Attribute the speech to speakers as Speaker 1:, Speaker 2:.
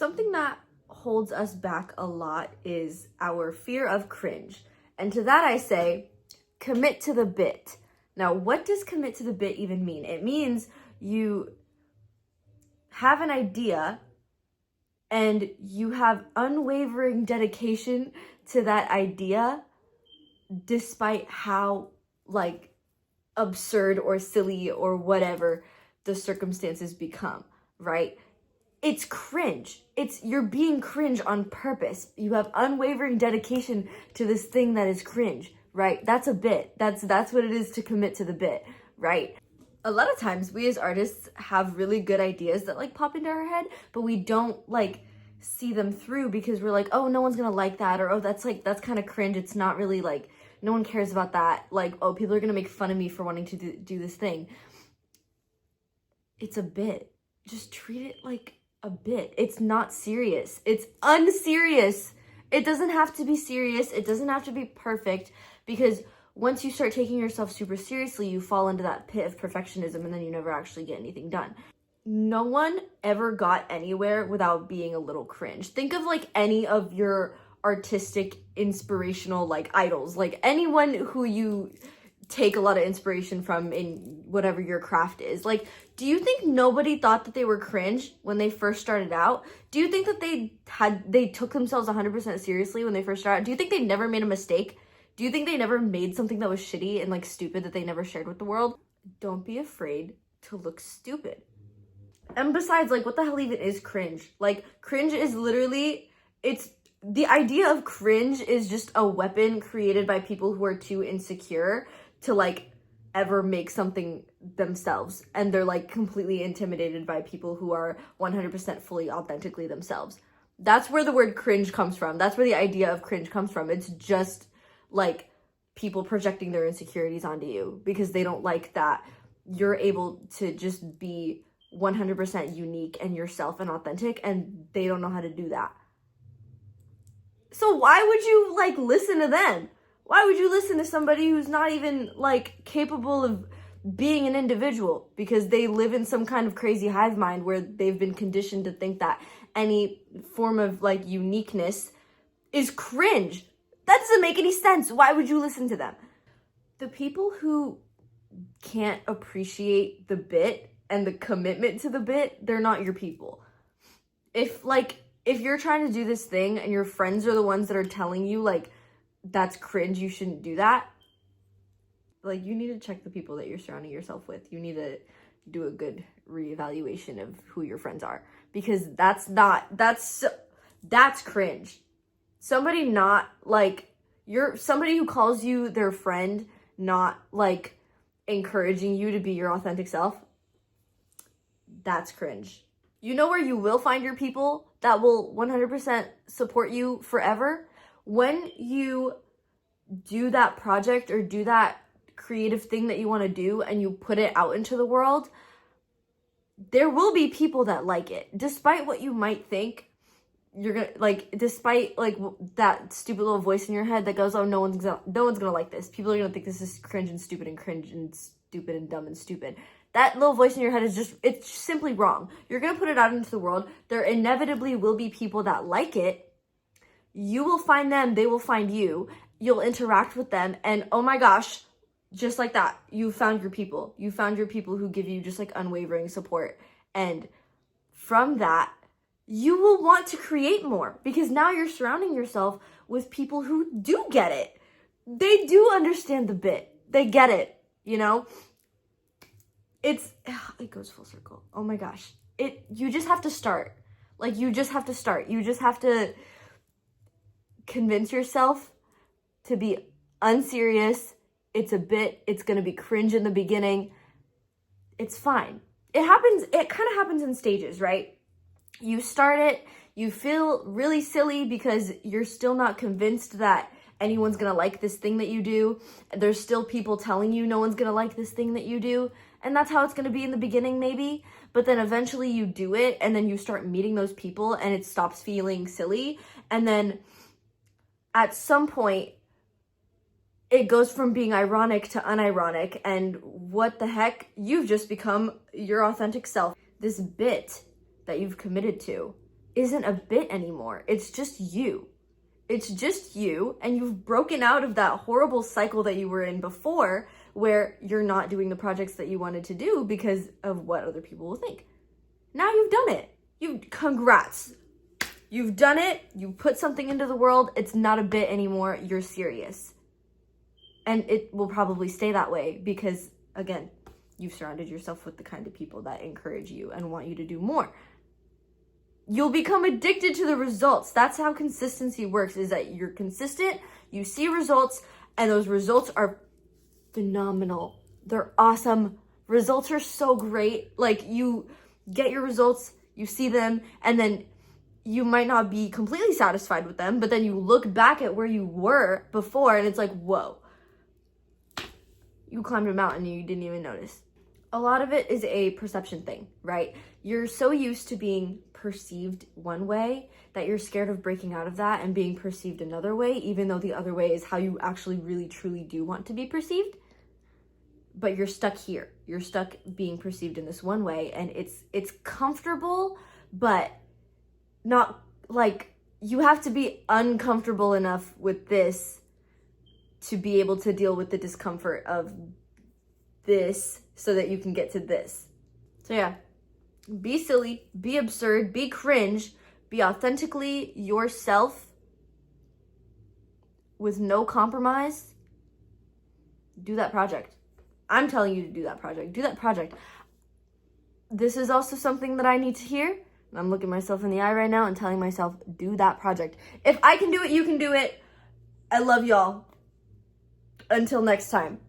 Speaker 1: Something that holds us back a lot is our fear of cringe. And to that I say, commit to the bit. Now, what does commit to the bit even mean? It means you have an idea and you have unwavering dedication to that idea despite how absurd or silly or whatever the circumstances become, right? It's cringe. You're being cringe on purpose. You have unwavering dedication to this thing that is cringe, right? That's a bit. That's what it is to commit to the bit, right? A lot of times we as artists have really good ideas that pop into our head, but we don't see them through because we're like, oh, no one's gonna like that, or oh, that's kind of cringe. It's not really no one cares about that. Oh, people are gonna make fun of me for wanting to do this thing. It's a bit. Just treat it like a bit. It's not serious. It's unserious. It doesn't have to be serious. It doesn't have to be perfect, because once you start taking yourself super seriously, you fall into that pit of perfectionism and then you never actually get anything done. No one ever got anywhere without being a little cringe. Think of any of your artistic inspirational idols, anyone who you take a lot of inspiration from in whatever your craft is. Do you think nobody thought that they were cringe when they first started out? Do you think that they took themselves 100% seriously when they first started out? Do you think they never made a mistake? Do you think they never made something that was shitty and stupid that they never shared with the world? Don't be afraid to look stupid. And besides, what the hell even is cringe? Cringe is literally, the idea of cringe is just a weapon created by people who are too insecure to ever make something themselves. And they're completely intimidated by people who are 100% fully authentically themselves. That's where the word cringe comes from. That's where the idea of cringe comes from. It's just people projecting their insecurities onto you because they don't like that you're able to just be 100% unique and yourself and authentic, and they don't know how to do that. So why would you listen to them? Why would you listen to somebody who's not even capable of being an individual because they live in some kind of crazy hive mind where they've been conditioned to think that any form of uniqueness is cringe? That doesn't make any sense. Why would you listen to them? The people who can't appreciate the bit and the commitment to the bit, they're not your people. If you're trying to do this thing and your friends are the ones that are telling you that's cringe, you shouldn't do that, you need to check the people that you're surrounding yourself with. You need to do a good reevaluation of who your friends are, because that's cringe. Somebody not somebody who calls you their friend, not encouraging you to be your authentic self, that's cringe. You know where you will find your people that will 100% support you forever? When you do that project or do that creative thing that you want to do and you put it out into the world, there will be people that like it. Despite what you might think, you're gonna despite that stupid little voice in your head that goes, oh, no one's gonna like this. People are gonna think this is cringe and stupid and dumb and stupid. That little voice in your head it's simply wrong. You're gonna put it out into the world. There inevitably will be people that like it. You will find them, they will find you. You'll interact with them, and oh my gosh, just like that, you found your people. You found your people who give you just unwavering support. And from that, you will want to create more, because now you're surrounding yourself with people who do get it. They do understand the bit. They get it, it goes full circle. Oh my gosh. You just have to start. You just have to start. You just have to convince yourself to be unserious. It's a bit. It's going to be cringe in the beginning. It's fine. It kind of happens in stages, right? You start it, you feel really silly because you're still not convinced that anyone's gonna like this thing that you do. There's still people telling you no one's gonna like this thing that you do. And that's how it's gonna be in the beginning, maybe. But then eventually you do it, and then you start meeting those people and it stops feeling silly. And then at some point, it goes from being ironic to unironic. And what the heck? You've just become your authentic self. This bit that you've committed to isn't a bit anymore. It's just you. It's just you, and you've broken out of that horrible cycle that you were in before, where you're not doing the projects that you wanted to do because of what other people will think. Now you've done it. Congrats. You've done it. You put something into the world. It's not a bit anymore. You're serious. And it will probably stay that way because, again, you've surrounded yourself with the kind of people that encourage you and want you to do more. You'll become addicted to the results. That's how consistency works, is that you're consistent, you see results, and those results are phenomenal. They're awesome. Results are so great. Like, you get your results, you see them, and then you might not be completely satisfied with them, but then you look back at where you were before, and it's like, whoa. You climbed a mountain and you didn't even notice. A lot of it is a perception thing, right? You're so used to being perceived one way that you're scared of breaking out of that and being perceived another way, even though the other way is how you actually really truly do want to be perceived. But you're stuck here. You're stuck being perceived in this one way, and it's comfortable, but not like, you have to be uncomfortable enough with this to be able to deal with the discomfort of this so that you can get to this. So yeah, be silly, be absurd, be cringe, be authentically yourself with no compromise. Do that project. I'm telling you to do that project. Do that project. This is also something that I need to hear. And I'm looking myself in the eye right now and telling myself, do that project. If I can do it, you can do it. I love y'all. Until next time.